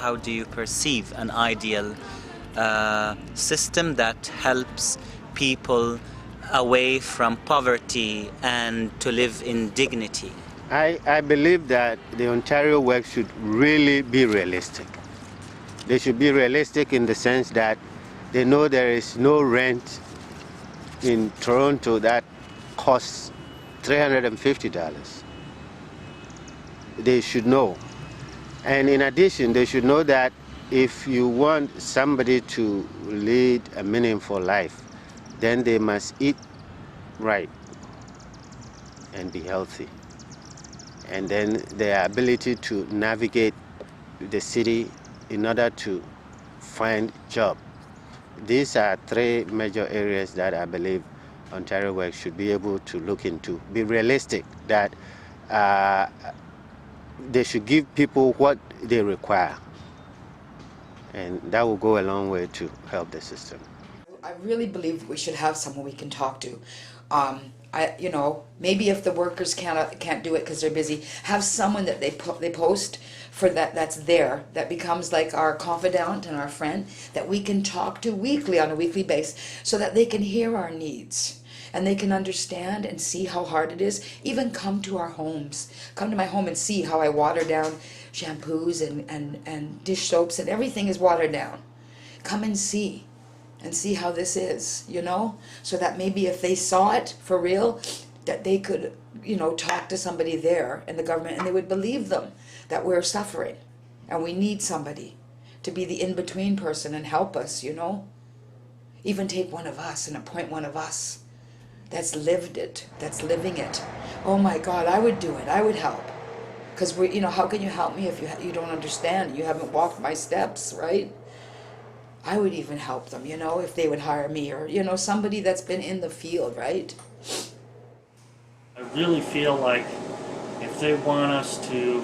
how do you perceive an ideal system that helps people away from poverty and to live in dignity? I believe that the Ontario work should really be realistic. They should be realistic in the sense that they know there is no rent in Toronto that costs $350. They should know. And in addition, they should know that if you want somebody to lead a meaningful life, then they must eat right and be healthy. And then their ability to navigate the city in order to find job. These are three major areas that I believe Ontario Work should be able to look into. Be realistic that they should give people what they require. And that will go a long way to help the system. I really believe we should have someone we can talk to. Maybe if the workers can't do it because they're busy, have someone that they post for that's there, that becomes like our confidant and our friend, that we can talk to weekly on a weekly basis, so that they can hear our needs and they can understand and see how hard it is. Even come to our homes, come to my home and see how I water down shampoos and dish soaps, and everything is watered down. Come and see how this is, so that maybe if they saw it for real, that they could, talk to somebody there in the government, and they would believe them that we're suffering and we need somebody to be the in-between person and help us, even take one of us and appoint one of us that's lived it, that's living it. Oh my God, I would do it. I would help. Because how can you help me if you don't understand? You haven't walked my steps, right? I would even help them, if they would hire me, or, somebody that's been in the field, right? I really feel like if they want us to,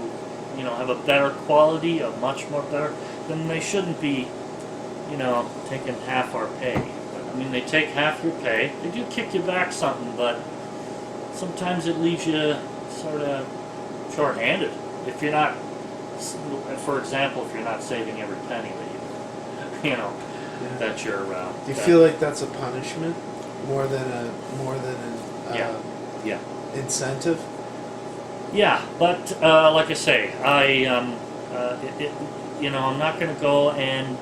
have a better quality, a much more better, then they shouldn't be, taking half our pay. I mean, they take half your pay. They do kick you back something, but sometimes it leaves you sort of short-handed. If you're not, for example, if you're not saving every penny that that you're. Do you feel like that's a punishment more than an incentive? Yeah, but like I say, I'm not going to go and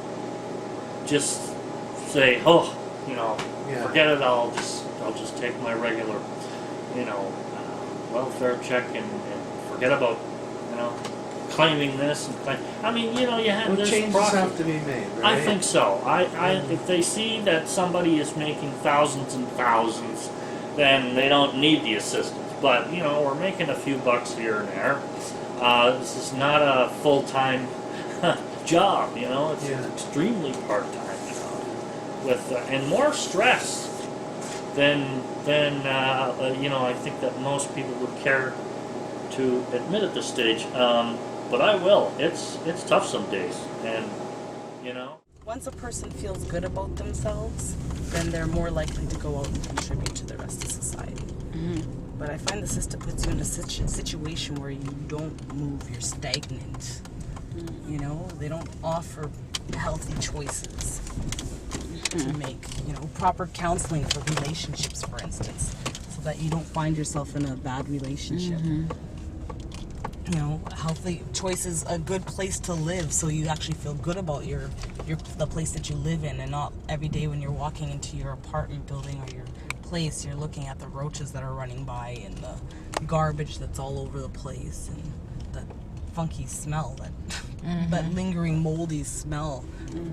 just say, forget it. I'll just take my regular, welfare check and forget about, claiming this and I mean, you have this changes have to be made, right? I think so. If they see that somebody is making thousands and thousands, then they don't need the assistance. But we're making a few bucks here and there. This is not a full-time job. It's an extremely part-time job with and more stress than I think that most people would care to admit at this stage. But I will. It's tough some days, and Once a person feels good about themselves, then they're more likely to go out and contribute to the rest of society. Mm-hmm. But I find the system puts you in a situation where you don't move, you're stagnant. Mm-hmm. They don't offer healthy choices to make, proper counseling for relationships, for instance, so that you don't find yourself in a bad relationship. Mm-hmm. Healthy choices, a good place to live, so you actually feel good about the place that you live in, and not every day when you're walking into your apartment building or your place, you're looking at the roaches that are running by and the garbage that's all over the place and the funky smell, that lingering moldy smell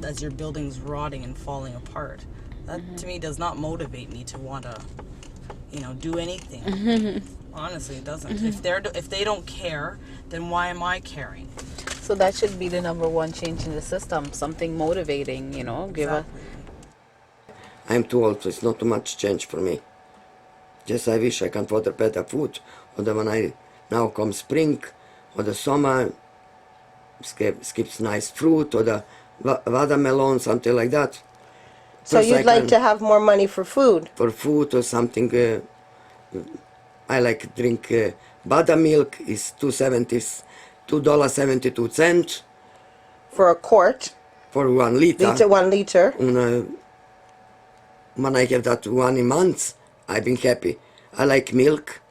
as your building's rotting and falling apart. That to me does not motivate me to want to, do anything. Honestly, it doesn't. If they don't care, then why am I caring? So that should be the number one change in the system. Something motivating, Exactly. I'm too old, so it's not too much change for me. Just I wish I can order better food. Or when now comes spring, or the summer, skips nice fruit, or the watermelon, something like that. So you'd like to have more money for food? For food or something. I like drink buttermilk is $2.72. for a quart. For 1 liter. 1 liter. And when I have that 1 a month, I've been happy. I like milk.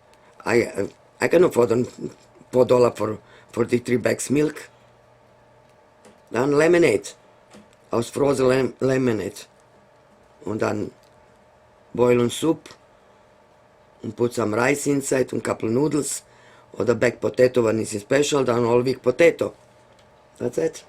I can afford $4 for 43 bags milk. And lemonade. I was frozen lemonade. And then boil soup. And put some rice inside and couple noodles. Or the baked potato when it's special, then all week potato. That's it.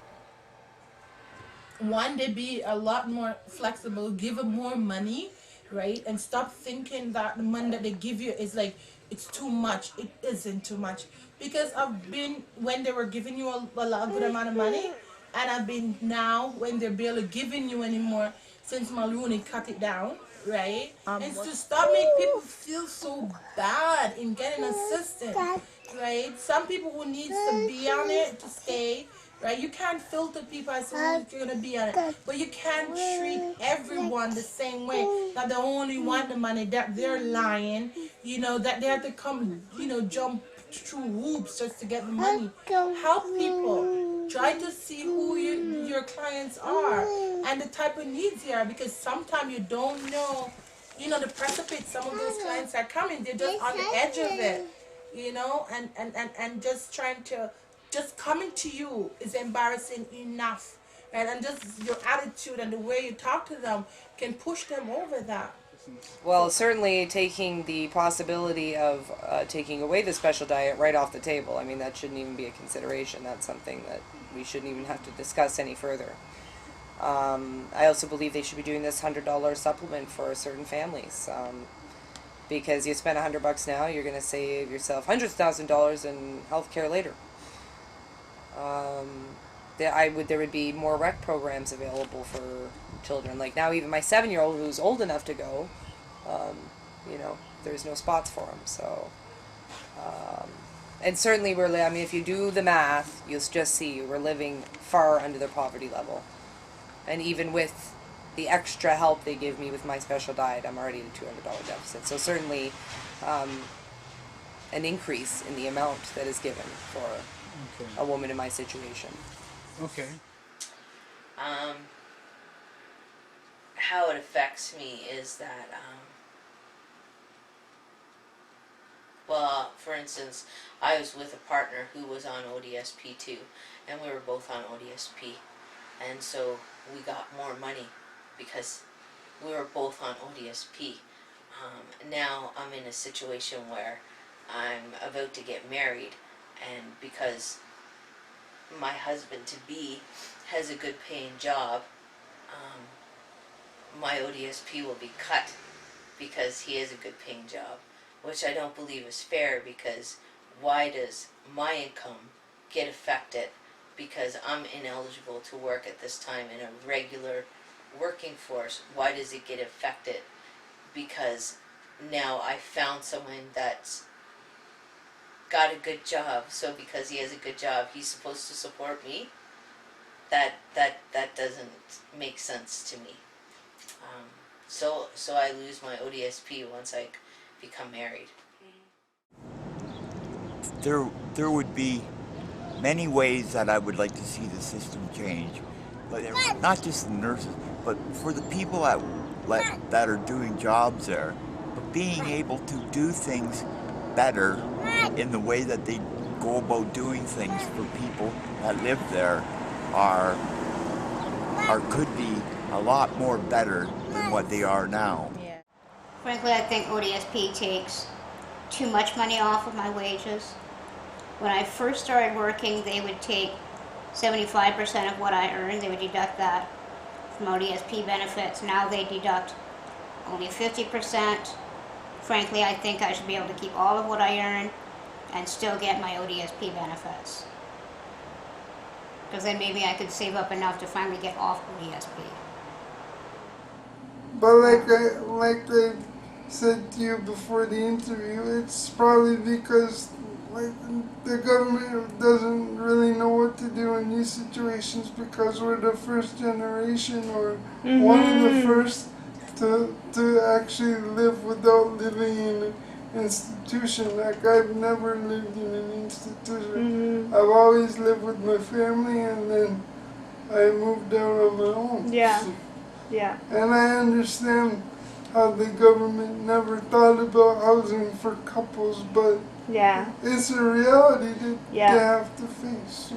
One, they be a lot more flexible, give them more money, right? And stop thinking that the money that they give you is like, it's too much. It isn't too much. Because I've been when they were giving you a good amount of money, and I've been now when they're barely giving you anymore since Maloney cut it down, right? And to stop making people feel so bad in getting assistance, right? Some people who needs to be on it to stay, right? You can't filter people as to who's going to be on it, but you can't treat everyone the same way. That they only want the money, that they're lying, you know, that they have to come, you know, jump through hoops just to get the money. Help people. Try to see who your clients are and the type of needs they are, because sometimes you don't know, you know, the precipice some of those clients are coming. They're just on the edge of it, you know, and just trying to, just coming to you is embarrassing enough, right? And just your attitude and the way you talk to them can push them over that. Well, certainly taking the possibility of taking away the special diet right off the table, I mean, that shouldn't even be a consideration. That's something that we shouldn't even have to discuss any further. I also believe they should be doing this $100 supplement for certain families. Because you spend $100 now, you're going to save yourself $100,000 in healthcare later. There would be more rec programs available for children. Like now, even my 7-year-old, who's old enough to go, you know, there's no spots for him. So, and certainly I mean, if you do the math, you'll just see we're living far under the poverty level. And even with the extra help they give me with my special diet, I'm already at a $200 deficit. So certainly, an increase in the amount that is given for a woman in my situation. Okay. How it affects me is that, well, for instance, I was with a partner who was on ODSP too, and we were both on ODSP, and so we got more money because we were both on ODSP. Now I'm in a situation where I'm about to get married, and because my husband-to-be has a good paying job, my ODSP will be cut because he has a good paying job, which I don't believe is fair, because why does my income get affected because I'm ineligible to work at this time in a regular working force? Why does it get affected because now I found someone that's got a good job, so because he has a good job he's supposed to support me? That doesn't make sense to me. So I lose my ODSP once I become married. There would be many ways that I would like to see the system change, but not just the nurses, but for the people that are doing jobs there, but being able to do things better in the way that they go about doing things for people that live there could be a lot more better than what they are now. Yeah. Frankly, I think ODSP takes too much money off of my wages. When I first started working, they would take 75% of what I earned. They would deduct that from ODSP benefits. Now they deduct only 50%. Frankly, I think I should be able to keep all of what I earn and still get my ODSP benefits. Because then maybe I could save up enough to finally get off ODSP. But like I said to you before the interview, it's probably because the government doesn't really know what to do in these situations, because we're the first generation or one of the first to actually live without living in an institution. Like, I've never lived in an institution. I've always lived with my family, and then I moved out on my own. Yeah. Yeah. And I understand how the government never thought about housing for couples, but Yeah. it's a reality that Yeah. they have to face.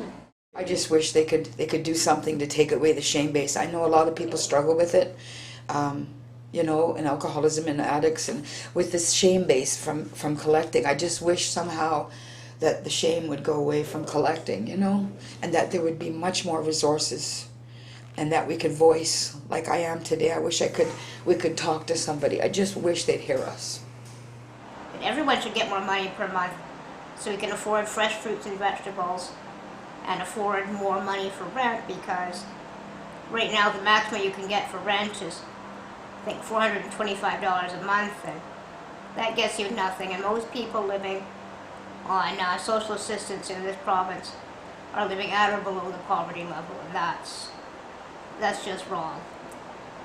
I just wish they could do something to take away the shame base. I know a lot of people struggle with it, you know, in alcoholism and addicts, and with this shame base from collecting. I just wish somehow that the shame would go away from collecting, you know, and that there would be much more resources, and that we could voice like I am today. I wish we could talk to somebody. I just wish they'd hear us. Everyone should get more money per month so we can afford fresh fruits and vegetables and afford more money for rent, because right now the maximum you can get for rent is, I think, $425 a month, and that gets you nothing. And most people living on social assistance in this province are living at or below the poverty level, and that's just wrong.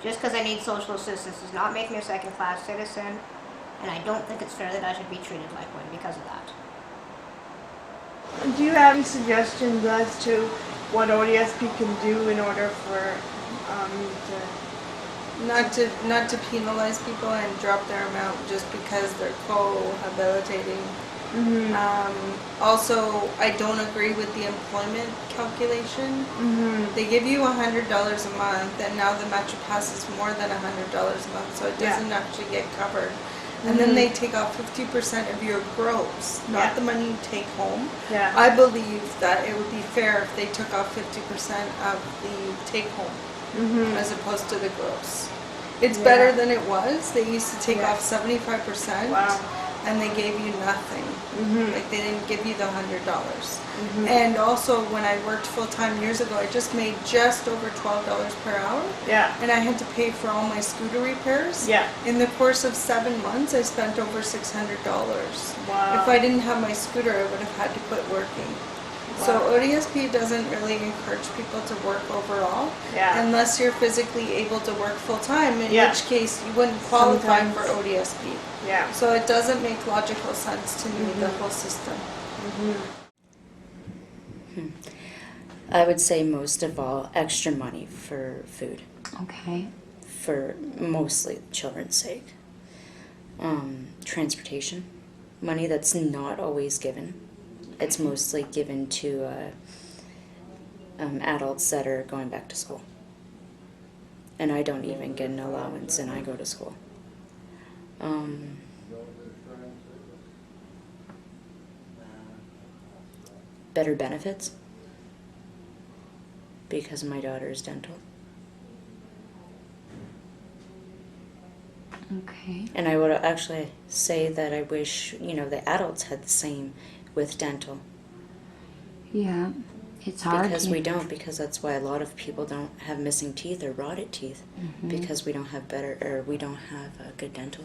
Just because I need social assistance does not make me a second-class citizen, and I don't think it's fair that I should be treated like one because of that. Do you have any suggestions as to what ODSP can do in order for not to penalize people and drop their amount just because they're cohabitating? Also, I don't agree with the employment calculation. They give you $100 a month, and now the Metro Pass is more than $100 a month, so it doesn't actually get covered. And then they take off 50% of your gross, not the money you take home. I believe that it would be fair if they took off 50% of the take home as opposed to the gross. It's better than it was. They used to take off 75%. And they gave you nothing. Like, they didn't give you the $100. And also, when I worked full-time years ago, I just made just over $12 per hour. And I had to pay for all my scooter repairs. In the course of 7 months, I spent over $600. If I didn't have my scooter, I would have had to quit working. So ODSP doesn't really encourage people to work overall, unless you're physically able to work full-time, in which case you wouldn't qualify for ODSP. So it doesn't make logical sense to me, the whole system. I would say most of all, extra money for food. Okay. For mostly children's sake. Transportation. Money that's not always given. It's mostly given to adults that are going back to school. And I don't even get an allowance, and I go to school. Better benefits, because my daughter is dental. Okay. And I would actually say that I wish, the adults had the same with dental. Yeah, it's hard. Because we don't, because that's why a lot of people don't have missing teeth or rotted teeth, because we don't have good dental.